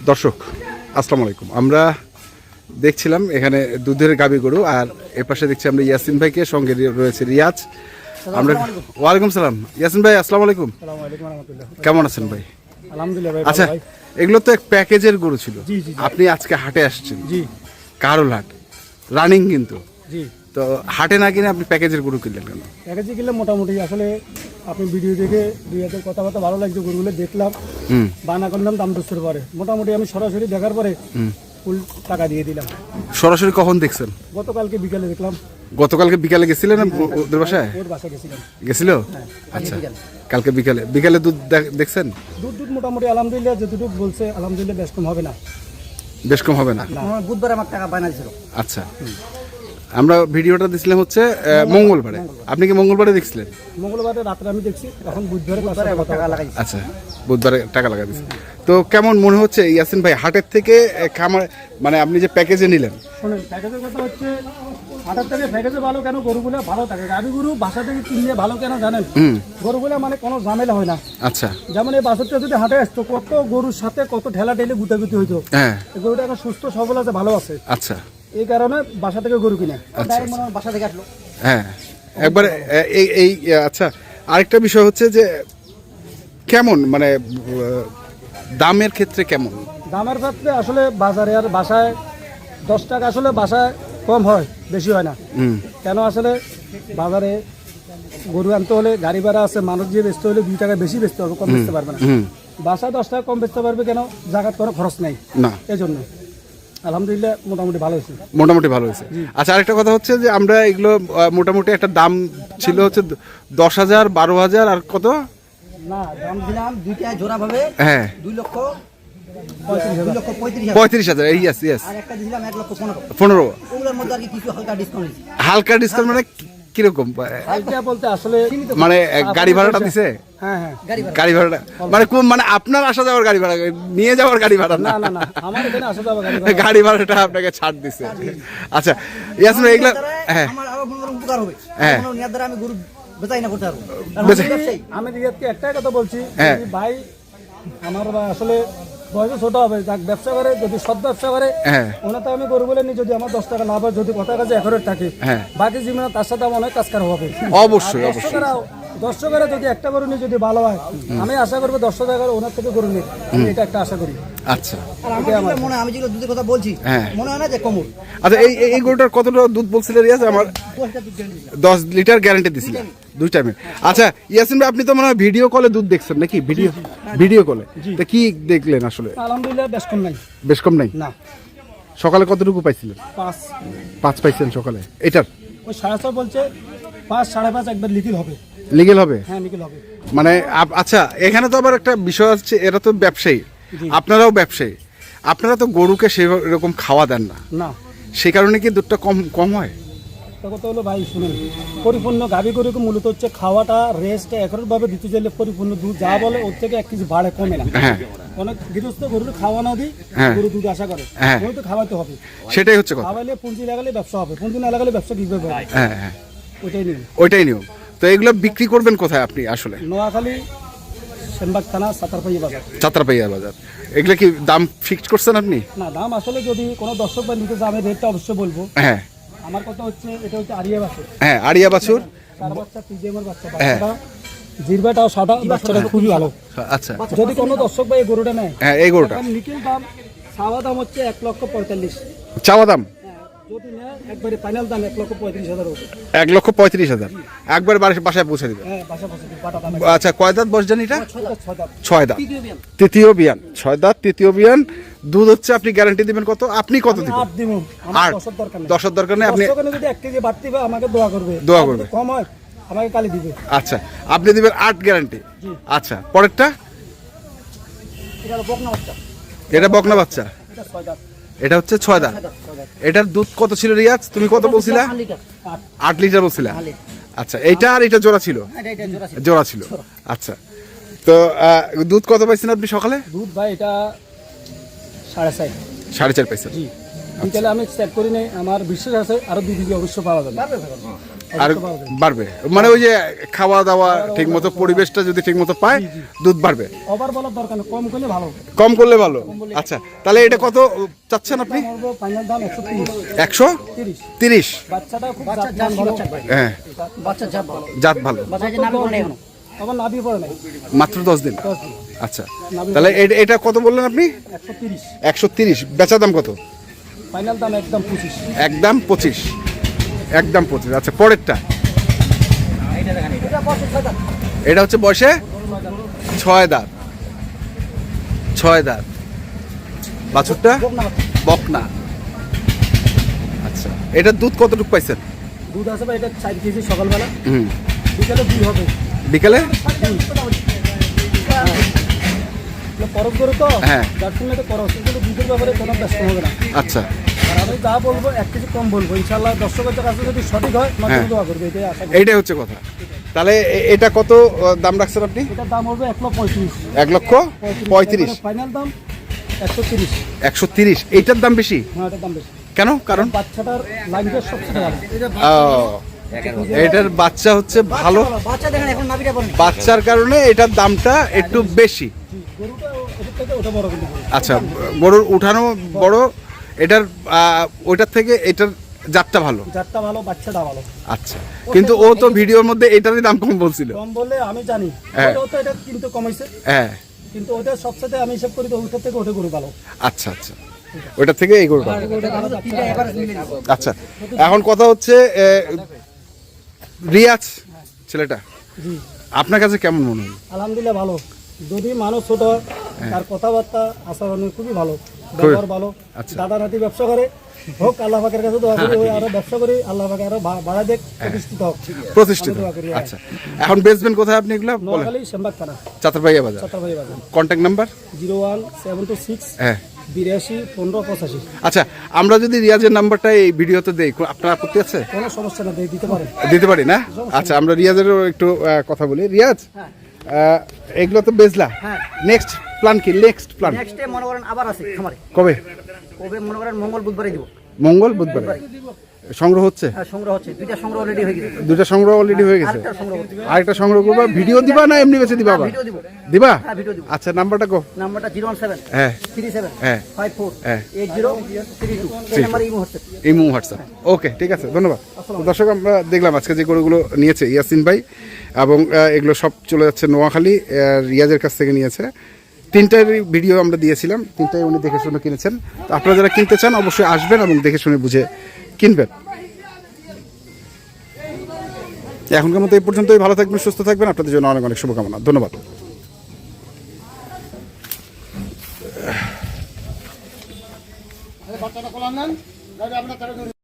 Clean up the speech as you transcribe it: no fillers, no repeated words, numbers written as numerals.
দর্শক আসসালামু আলাইকুম। আমরা দেখছিলাম এখানে দুধের গাভী গরু, আর এপাশে দেখছি আমরা ইয়াসিন ভাইকে, সঙ্গে রয়েছে রিয়াজ। আমরা ওয়ালাইকুম সালাম। ইয়াসিন ভাই আসসালামু আলাইকুম। কেমন আছেন ভাই? আলহামদুলিল্লাহ ভাই। আচ্ছা, এগুলো তো এক প্যাকেজের গরু ছিল। আপনি আজকে হাটে আসছেন? জি। কারোল হাট রানিং কিন্তু। জি। তো হাটে না কিনে আপনি প্যাকেজের গরু কিনলেন কেন? প্যাকেজে কিনলে মোটামুটি আসলে আপনি ভিডিও দেখে দুই হাজার কথাবার্তা ভালো লাগছে, গরুগুলো দেখলাম, বানা করলাম, দাম দোষের পরে মোটামুটি আমি সরাসরি দেখার পরে ফুল টাকা দিয়ে দিলাম। সরাসরি কখন দেখছেন? গতকালকে বিকালে দেখলাম। গতকালকে বিকালে গেছিলেন ওদের বাসায়? ওর বাসায় গেছিলাম। গেছিল? আচ্ছা, কালকে বিকালে বিকালে দুধ দেখছেন? দুধ মোটামুটি আলহামদুলিল্লাহ যতটুকু বলছে আলহামদুলিল্লাহ বেশ কম হবে না। বেশ কম হবে না? বুধবার আমার টাকা বানাইছিল। আচ্ছা, আমরা ভিডিওটা দিছিলাম হচ্ছে মঙ্গলবারে। আপনি কি মঙ্গলবারে দেখছিলেন? মঙ্গলবারে রাত্রে আমি দেখছি, এখন বুধবারে টাকা লাগাই। আচ্ছা, বুধবারে টাকা লাগা দিচ্ছি। তো কেমন মনে হচ্ছে ইয়াসিন ভাই হাটের থেকে খামার, মানে আপনি যে প্যাকেজে নিলেন? শুনুন, প্যাকেজের কথা হচ্ছে হাটের থেকে প্যাকেজে ভালো কেন, গরুগুলো ভালো থাকে। গাভী গরু বাসা থেকে কিনলে ভালো কেন জানেন? গরুগুলো মানে কোনো ঝামেলা হয় না। আচ্ছা, যেমন এই বাছুরটা যদি হাটে আসতো, কত গরুর সাথে কত ঠেলা ঠেলে গুতাগুতি হইতো। হ্যাঁ, গরুটা এখন সুস্থ সবল আছে, ভালো আছে। আচ্ছা, এই কারণে বাসা থেকে গরু কিনে। বাসা থেকে আসলো। হ্যাঁ, একবারে এই আচ্ছা, আরেকটা বিষয় হচ্ছে যে কেমন মানে দামের ক্ষেত্রে কেমন? দামের ক্ষেত্রে আসলে বাজারে আর বাসায় 10 টাকা আসলে বাসায় কম হয়, বেশি হয় না। কেন আসলে বাজারে গরু আনতে হলে গাড়ি ভাড়া আছে, মানুষ দিয়ে বেচতে হলে 2 টাকা বেশি বেচতে হবে, কম বেচতে পারবে না। বাসায় 10 টাকা কম বেচতে পারবে কেন? জায়গা কোনো খরচ নাই না, এই জন্য আলহামদুলিল্লাহ মোটামুটি ভালো হয়েছে। মোটামুটি ভালো হয়েছে। আচ্ছা, আরেকটা কথা হচ্ছে যে আমরা এগুলো মোটামুটি একটা দাম ছিল হচ্ছে 10,000, 12,000 আর কত না দাম দিলাম দুইটা জোড়া ভাবে। হ্যাঁ, 2,35,000। এই ইয়েস ইয়েস। আর একটা দিলাম 1,15,000। 15। ওগুলোর মধ্যে আর কিছু হালকা ডিসকাউন্ট। হালকা ডিসকাউন্ট মানে কিরকম? হালকা বলতে আসলে মানে গাড়ি ভাড়াটা দিছে? হ্যাঁ হ্যাঁ, গাড়ি ভাড়াটা মানে কোন, মানে আপনার আসা যাওয়ার গাড়ি ভাড়া, নিয়ে যাওয়ার গাড়ি ভাড়া না? না না, আমার এখানে আসা যাওয়ার গাড়ি ভাড়াটা আপনাকে ছাড় দিছে। আচ্ছা ইয়াসমিন, এগুলা হ্যাঁ আমার আরো উপকার হবে। হ্যাঁ, নিয়ার দ্বারা আমি গরু বেচাই না করতে পারবো। আমি রিয়াদকে একটাই কথা বলছি, ভাই আমার আসলে বয়স ছোট হবে, যাক ব্যবসা করে, যদি সৎ ব্যবসা করে ওনাতে আমি গরু বলে নি, যদি আমার 10 টাকা লাভ হয়, যদি কথা কাছে একরেট থাকে, বাকি জীবনে তার সাথে আমার অনেক কাজ করা হবে। অবশ্যই অবশ্যই। দর্শকেরা যদি একটা গরু নিয়ে যদি ভালো হয়, আমি আশা করবো 10 টাকা ওনার থেকে গরু নিই, এটা একটা আশা করি। আচ্ছা, আমার মনে হয় আমি যেগুলো দুধের কথা বলছি মনে হয় না যে কমল। আচ্ছা, এই গরুটার কতটা দুধ বলছিল রিয়াজ? আমার 10 লিটার গ্যারান্টি দিছিল 2 টাইমে। আচ্ছা ইয়াসিন ভাই, আপনি তো মনে হয় ভিডিও কলে দুধ দেখছেন নাকি? ভিডিও কলে তা কি দেখলেন আসলে? আলহামদুলিল্লাহ বেশ কম নাই। বেশ কম নাই না। সকালে কতটুকু পাইছিলেন? 5 পাইছেন সকালে। এটার ওই 6.5 বলছে, 5 5.5 একবার লিখিত হবে। লিগেল হবে? হ্যাঁ লিগেল হবে। মানে আচ্ছা, এখানে তো আবার একটা বিষয় আছে, এরা তো ব্যবসায়ী, আপনারাও ব্যবসায়ী, আপনারা তো গরুকে সেরকম খাওয়া দেন না, সেই কারণে কি দুধটা কম হয়? কথা হলো ভাই শুনুন, পরিপূর্ণ গাভী গরুকে মূলত হচ্ছে খাওয়াটা, রেস্ট একরভাবে দিতে চাইলে পরিপূর্ণ দুধ যা বলে ওর থেকে 1 কেজি বাড়ে, কমে না। অনেক গৃহস্থ গরুর খাওয়া না দিই গরু দুধ আশা করে, গরু তো খাওয়াতে হবে। সেটাই হচ্ছে কথা। খাওয়াইলে পুঁজি লাগালে ব্যবসা হবে, পুঁজি না লাগালে ব্যবসা কিভাবে হবে? হ্যাঁ, ওইটাই নিয়ম। তো এগুলো বিক্রি করবেন কোথায় আপনি আসলে? নোয়াখালী সেনবাগ থানা, চাতরাপাইয়া বাজার। এগুলো কি দাম ফিক্সড করছেন আপনি? না, দাম আসলে যদি কোনো দর্শক বা নিতে যাবে রেটটা অবশ্যই বলবো। হ্যাঁ, আমার কথা হচ্ছে এটা হচ্ছে আরিয়া বাছুর। হ্যাঁ, আরিয়া বাছুর, 4 বাচ্চা পিজিএমের বাচ্চা। জিরবাটাও সাদা, বাচ্চাটা খুবই ভালো। আচ্ছা, যদি কোনো দর্শক ভাই এই গরুটা নেয়, হ্যাঁ এই গরুটা নিখিল দাম চাওয়া দাম হচ্ছে 1,45,000 চাওয়া দাম। যদি নেয় একবারে ফাইনাল দাম 1,35,000 হবে। 1,35,000 একবার বাসায় পৌঁছে দিবে? হ্যাঁ, বাসা পৌঁছে দিবে, পাটা দাম। আচ্ছা, কয় দাঁত বয়স জানি এটা? 6 দাঁত। তৃতীয় বিয়ান। 6 দাঁত তৃতীয় বিয়ান। দুধ হচ্ছে আপনি গ্যারান্টি দিবেন কত? আপনি কত দিবেন? 8 দিব। আমার 10 দরকার নেই। আপনি যদি 1 কেজি বাড়তি হবে আমাকে দোয়া করবে, কম হয় আমাকে কালি দিবে। আচ্ছা, আপনি দিবেন 8 গ্যারান্টি। আচ্ছা, পরেরটা এটা বকনা বাচ্চা, এটা হচ্ছে 6 দাঁত। এটার দুধ কত ছিল রিয়াজ? তুমি কত বলছিলা? 8 লিটার বলছিলা। আচ্ছা, এইটা আর এটা জোড়া ছিল? জোড়া ছিল। আচ্ছা, তো দুধ কত পাইছেন আপনি সকালে? দুধ ভাই এটা 4.5 4.5 পাইছেন। বিকেলে আমি চেক করি নাই, আমার বিশ্বাস আছে আরো 2 কেজি অবশ্য পাওয়া যাবে। আর অবশ্যই পাওয়া যায়। বাড়বে, মানে ওই যে খাওয়া দাওয়া ঠিক মতো, পরিবেশটা যদি ঠিক মতো পায়, দুধ বাড়বে। ওভার বলার দরকার নেই, কম করলে ভালো। কম করলে ভালো। আচ্ছা, তাহলে এটা কত চাচ্ছেন আপনি? ফাইনাল দাম 130। 130। বাচ্চাটা খুব জাত ভালো। হ্যাঁ, বাচ্চা জাত ভালো। জাত ভালো। বাচ্চা যে নাম করে এখনো। তখন নাভি পড়ে নাই। মাত্র 10 দিন। 10 দিন। আচ্ছা, তাহলে এটা কত বললেন আপনি? 130। 130। বেচা দাম কত? ফাইনাল দাম একদম 25। একদম 25। একদম 25। আচ্ছা, পরেরটা এটা বছর 6 দাঁত। এটা হচ্ছে বয়সে 6 দাঁত। 6 দাঁত। বাছুরটা বকনা বাচ্চা। বকনা। আচ্ছা, এটার দুধ কতটুকু পাইছেন? দুধ আছে ভাই, এটা 4 কেজি সকালবেলা, হুম, বিকেলে 2 হবে। বিকেলে? পরব করে তো, হ্যাঁ। যার সঙ্গে তো খরচ, কিন্তু দুধের ব্যাপারে কোনো ব্যস্ত হবে না। আচ্ছা, আর আমি যা বলবো 1 কেজি কম বলবো, ইনশাআল্লাহ দর্শকের কাছে যদি সঠিক হয় হ্যাঁ। মাঝে দোয়া করবে, এটাই আশা করি। এইটাই হচ্ছে কথা। তাহলে এটা কত দাম রাখছেন আপনি? এটার দাম হবে 1,35,000। 1,35,000। ফাইনাল দাম 130। 130। এইটার দাম বেশি হ্যাঁ, এটার দাম বেশি। কেন? কারণ বাচ্চাটার লাইনটা সবচেয়ে ভালো। এটার বাচ্চা হচ্ছে ভালো, বাচ্চা দেখেন এখন নাভিটা পড়ে। বাচ্চার কারণে এটার দামটা একটু বেশি। গরুটা ওটার থেকে ওটা বড় কিন্তু গরু। আচ্ছা, গরুর উঠানো বড়, এটার ওইটার থেকে এটার জাতটা ভালো। জাতটা ভালো, বাচ্চাটা ভালো। আচ্ছা, কিন্তু ও তো ভিডিওর মধ্যে এটারই দাম কম বলছিল। কম বললে আমি জানি, হ্যাঁ। ওটাও তো এটা কিন্তু কমাইছে, হ্যাঁ, কিন্তু ওটা সবসাথে আমি হিসাব করি তো ওটার থেকে ওটা গরু ভালো। আচ্ছা আচ্ছা, ওইটার থেকে এই গরুটা ভালো। তিনটা এভারেজ মিলে দিবো। আচ্ছা, এখন কথা হচ্ছে রিয়াজ ছেলেটা জি, আপনার কাছে কেমন মনে হয়? আলহামদুলিল্লাহ ভালো। যদি মানুষ ছোট, তার কথাবার্তা আচরণ খুবই ভালো, ব্যবহার ভালো। আচ্ছা। দাদা নাতি ব্যবসা করে, হোক আল্লাহ পাকের কাছে দোয়া করি, ওই আরো ব্যবসা করি, আল্লাহ পাকে আরো বাড়া দেখ, প্রতিষ্ঠিত হোক। প্রতিষ্ঠিত। আমি দোয়া করি, হ্যাঁ। আচ্ছা, এখন বেচবেন কোথায় আপনি এগুলো বলেন? নোয়াখালী শ্যামবাগ থানা, চাতারবাইয়া বাজার। চট্টগ্রাম বাজার। Contact number? 01726 হ্যাঁ। 82 15 85। আচ্ছা, আমরা যদি রিয়াজের নাম্বারটা এই ভিডিওতে দেই, আপনার আপত্তি আছে? কোনো সমস্যা না, দিতে পারেন। দিতে পারি না? আচ্ছা, আমরা রিয়াজেরও একটু কথা বলি। রিয়াজ, এগুলো তো বেচলা, হ্যাঁ। নেক্সট প্ল্যান কি? নেক্সট প্ল্যান নেক্সটে মনে করেন আবার আছে খামারে। কবে? কবে মনে করেন মঙ্গল বুধবারে দিব। মঙ্গল বুধবার সংগ্রহ হচ্ছে? হ্যাঁ, সংগ্রহ হচ্ছে। দুইটা সংগ্রহ অলরেডি হয়ে গেছে। দুটা সংগ্রহ অলরেডি হয়ে গেছে। আরেকটা সংগ্রহ হচ্ছে। আরেকটা সংগ্রহ করবা? ভিডিও দিবা না এমনি বেঁচে দিবা আবার? ভিডিও দিব। দিবা? হ্যাঁ, ভিডিও দিব। আচ্ছা, নাম্বারটা কো? নাম্বারটা 017 হ্যাঁ 37 হ্যাঁ 54 হ্যাঁ 8032। এই নাম্বারে ইমো হচ্ছে। এই মুহ হোয়াটসঅ্যাপ। ওকে, ঠিক আছে, ধন্যবাদ। তো দর্শক, আমরা দেখলাম আজকে যে গরুগুলো নিয়েছে ইয়াসিন ভাই, এবং এগুলো সব চলে যাচ্ছে নোয়াখালী, রিয়াজের কাছ থেকে নিয়েছে। তিনটার ভিডিও আমরা দিয়েছিলাম, তিনটাই উনি দেখে শুনে কিনেছেন। তো আপনারা যারা কিনতে চান অবশ্যই আসবেন এবং দেখে শুনে বুঝে কিনবেন। এখনকার মতো এই পর্যন্তই। ভালো থাকবেন, সুস্থ থাকবেন, আপনাদের জন্য অনেক অনেক শুভকামনা। ধন্যবাদ।